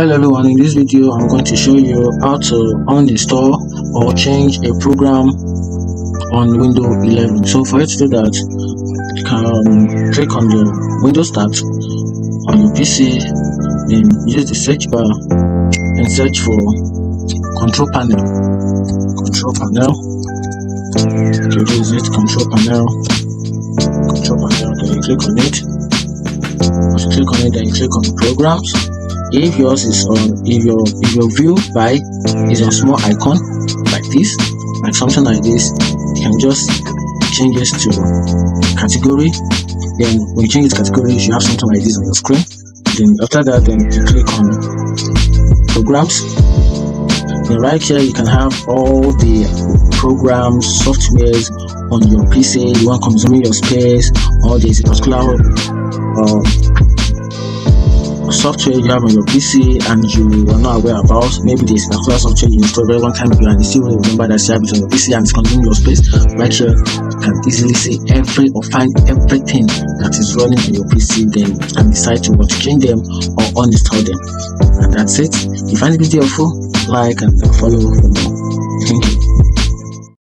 Hello everyone, in this video I'm going to show you how to uninstall or change a program on Windows 11. So for you to do that, you can click on the Windows tab on your PC, then use the search bar and search for control panel. Okay, this is it, control panel, then you click on it. Once you click on it, then you click on programs. If yours is on, if your view by is a small icon like this, like something like this, you can just change this to category. Then when you change it to category, you have something like this on your screen. Then after that, then you click on programs. Then right here you can have all the programs, softwares on your PC. The one consuming your space, or there's a particular software you have on your PC and you are not aware about. Maybe there's a particular software you installed very long time ago and you still remember that you have it on your PC and it's consuming your space. Right here you can easily see find everything that is running on your PC, then and decide to change them or uninstall them. And that's it. If you find the video helpful, like and follow for more. Thank you.